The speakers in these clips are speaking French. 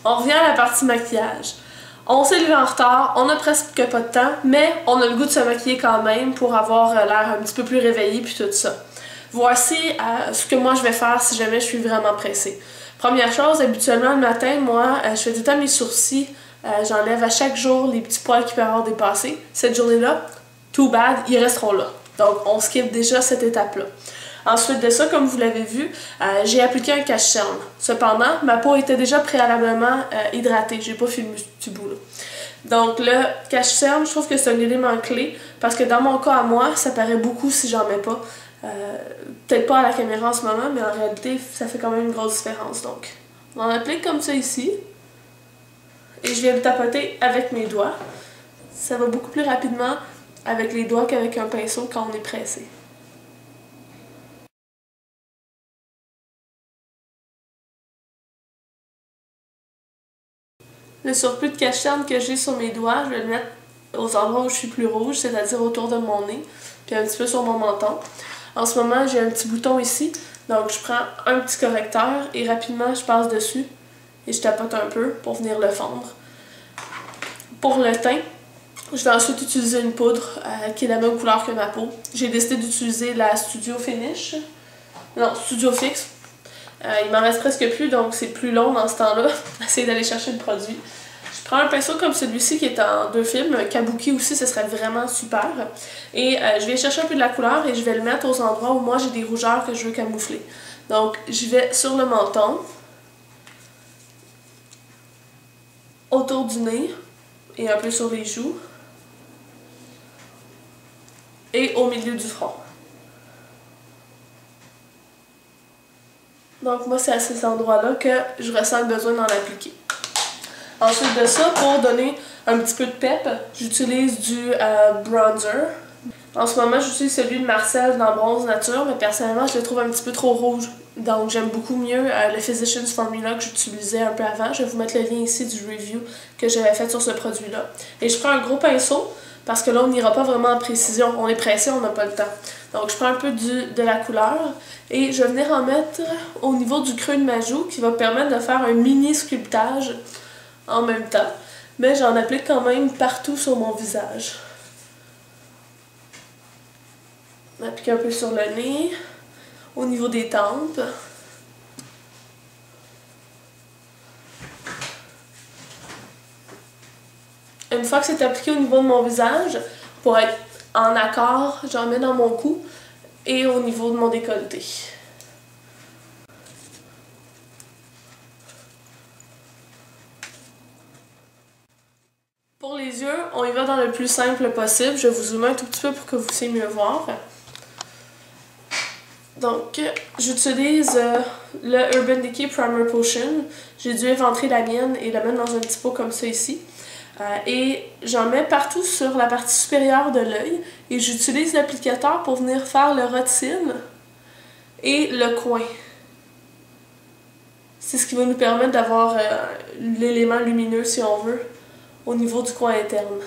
On revient à la partie maquillage. On s'est levé en retard, on a presque pas de temps, mais on a le goût de se maquiller quand même pour avoir l'air un petit peu plus réveillé puis tout ça. Voici ce que moi je vais faire si jamais je suis vraiment pressée. Première chose, habituellement le matin, moi, je fais tout le temps mes sourcils. J'enlève à chaque jour les petits poils qui peuvent avoir dépassé. Cette journée-là, too bad, ils resteront là. Donc on skip déjà cette étape-là. Ensuite de ça, comme vous l'avez vu, j'ai appliqué un cache-cerne. Cependant, ma peau était déjà préalablement hydratée. J'ai pas filmé ce bout-là. Donc le cache-cerne, je trouve que c'est un élément clé parce que dans mon cas à moi, ça paraît beaucoup si j'en mets pas. Peut-être pas à la caméra en ce moment, mais en réalité, ça fait quand même une grosse différence. Donc, on en applique comme ça ici. Et je viens le tapoter avec mes doigts. Ça va beaucoup plus rapidement avec les doigts qu'avec un pinceau quand on est pressé. Le surplus de cache-cerne que j'ai sur mes doigts, je vais le mettre aux endroits où je suis plus rouge, c'est-à-dire autour de mon nez, puis un petit peu sur mon menton. En ce moment, j'ai un petit bouton ici, donc je prends un petit correcteur et rapidement je passe dessus et je tapote un peu pour venir le fondre. Pour le teint, je vais ensuite utiliser une poudre qui est la même couleur que ma peau. J'ai décidé d'utiliser la Studio Finish, non, Studio Fix. Il m'en reste presque plus, donc c'est plus long dans ce temps-là, d'essayer d'aller chercher le produit. Je prends un pinceau comme celui-ci qui est en 2 films, kabuki aussi, ce serait vraiment super. Et je vais chercher un peu de la couleur et je vais le mettre aux endroits où moi j'ai des rougeurs que je veux camoufler. Donc je vais sur le menton, autour du nez et un peu sur les joues et au milieu du front. Donc moi c'est à ces endroits-là que je ressens le besoin d'en appliquer. Ensuite de ça, pour donner un petit peu de pep, j'utilise du bronzer. En ce moment, j'utilise celui de Marcel dans Bronze Nature, mais personnellement, je le trouve un petit peu trop rouge. Donc j'aime beaucoup mieux le Physicians Formula que j'utilisais un peu avant. Je vais vous mettre le lien ici du review que j'avais fait sur ce produit-là. Et je prends un gros pinceau, parce que là, on n'ira pas vraiment en précision. On est pressé, on n'a pas le temps. Donc je prends un peu de la couleur et je vais venir en mettre au niveau du creux de ma joue qui va permettre de faire un mini sculptage en même temps. Mais j'en applique quand même partout sur mon visage. J'applique un peu sur le nez, au niveau des tempes. Une fois que c'est appliqué au niveau de mon visage, pour être en accord, j'en mets dans mon cou et au niveau de mon décolleté. Pour les yeux, on y va dans le plus simple possible. Je vais vous zoomer un tout petit peu pour que vous puissiez mieux voir. Donc, j'utilise le Urban Decay Primer Potion. J'ai dû éventrer la mienne et la mettre dans un petit pot comme ça ici. Et j'en mets partout sur la partie supérieure de l'œil. Et j'utilise l'applicateur pour venir faire le ras de cils et le coin. C'est ce qui va nous permettre d'avoir l'élément lumineux, si on veut, au niveau du coin interne.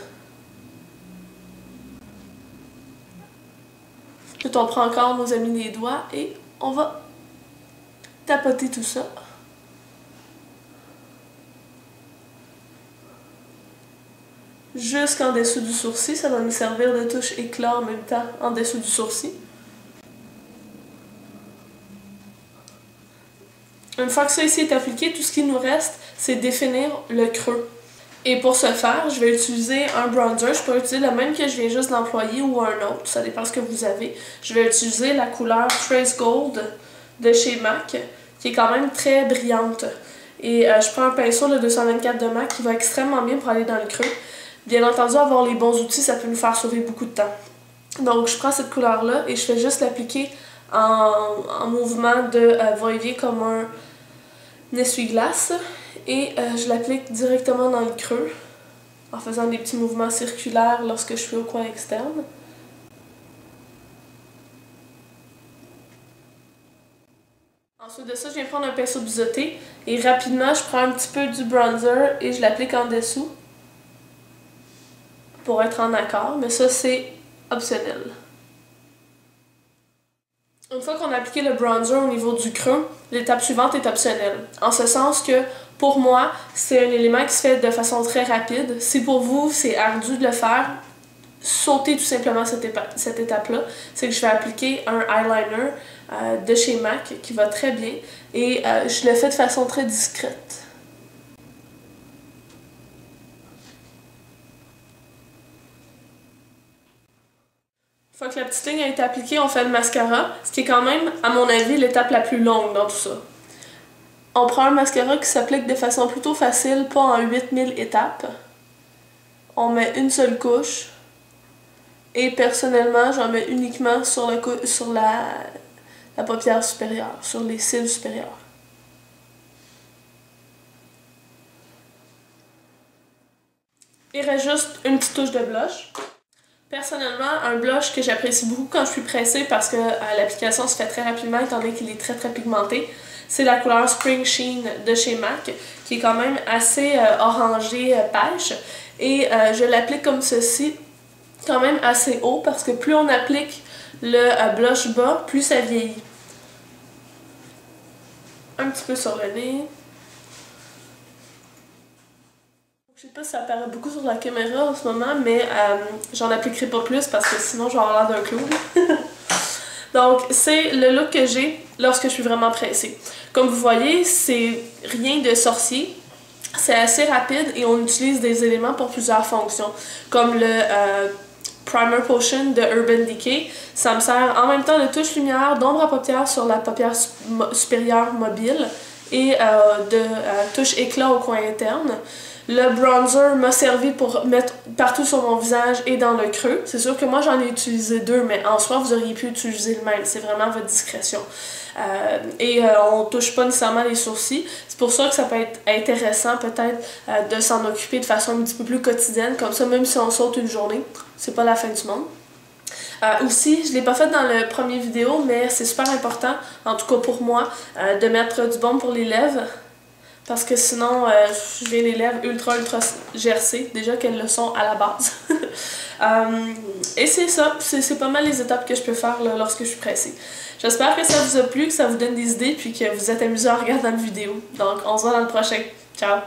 Ensuite, on prend encore nos amis des doigts et on va tapoter tout ça. Jusqu'en dessous du sourcil, ça va nous servir de touche éclat en même temps en dessous du sourcil. Une fois que ça ici est appliqué, tout ce qui nous reste, c'est définir le creux. Et pour ce faire, je vais utiliser un bronzer. Je peux utiliser le même que je viens juste d'employer ou un autre, ça dépend ce que vous avez. Je vais utiliser la couleur Trace Gold de chez MAC, qui est quand même très brillante. Et je prends un pinceau, le 224 de MAC, qui va extrêmement bien pour aller dans le creux. Bien entendu, avoir les bons outils, ça peut nous faire sauver beaucoup de temps. Donc, je prends cette couleur-là et je fais juste l'appliquer en mouvement de va-et-vient comme un essuie-glace. Et je l'applique directement dans le creux en faisant des petits mouvements circulaires lorsque je suis au coin externe. Ensuite de ça, je viens prendre un pinceau biseauté et rapidement, je prends un petit peu du bronzer et je l'applique en dessous pour être en accord, mais ça c'est optionnel. Une fois qu'on a appliqué le bronzer au niveau du creux, l'étape suivante est optionnelle. En ce sens que Pour moi, c'est un élément qui se fait de façon très rapide. Si pour vous, c'est ardu de le faire, sautez tout simplement cette étape-là. C'est que je vais appliquer un eyeliner de chez MAC qui va très bien et je le fais de façon très discrète. Une fois que la petite ligne a été appliquée, on fait le mascara, ce qui est quand même, à mon avis, l'étape la plus longue dans tout ça. On prend un mascara qui s'applique de façon plutôt facile, pas en 8000 étapes. On met une seule couche. Et personnellement, j'en mets uniquement sur la paupière supérieure, sur les cils supérieurs. Il reste juste une petite touche de blush. Personnellement, un blush que j'apprécie beaucoup quand je suis pressée parce que l'application se fait très rapidement étant donné qu'il est très pigmenté, c'est la couleur Spring Sheen de chez MAC qui est quand même assez orangé pêche et je l'applique comme ceci, quand même assez haut parce que plus on applique le blush bas, plus ça vieillit. Un petit peu sur le nez. Je sais pas si ça apparaît beaucoup sur la caméra en ce moment, mais j'en appliquerai pas plus parce que sinon je vais avoir l'air d'un clown. Donc c'est le look que j'ai lorsque je suis vraiment pressée. Comme vous voyez, c'est rien de sorcier. C'est assez rapide et on utilise des éléments pour plusieurs fonctions. Comme le Primer Potion de Urban Decay. Ça me sert en même temps de touche lumière, d'ombre à paupières sur la paupière supérieure mobile et de touche éclat au coin interne. Le bronzer m'a servi pour mettre partout sur mon visage et dans le creux. C'est sûr que moi j'en ai utilisé deux, mais en soi vous auriez pu utiliser le même. C'est vraiment à votre discrétion. On touche pas nécessairement les sourcils. C'est pour ça que ça peut être intéressant peut-être de s'en occuper de façon un petit peu plus quotidienne. Comme ça, même si on saute une journée, c'est pas la fin du monde. Aussi, je l'ai pas fait dans le premier vidéo, mais c'est super important, en tout cas pour moi, de mettre du baume pour les lèvres. Parce que sinon, j'ai les lèvres ultra gercées, déjà qu'elles le sont à la base. Et c'est ça, c'est pas mal les étapes que je peux faire là, lorsque je suis pressée. J'espère que ça vous a plu, que ça vous donne des idées, puis que vous êtes amusés en regardant la vidéo. Donc, on se voit dans le prochain. Ciao!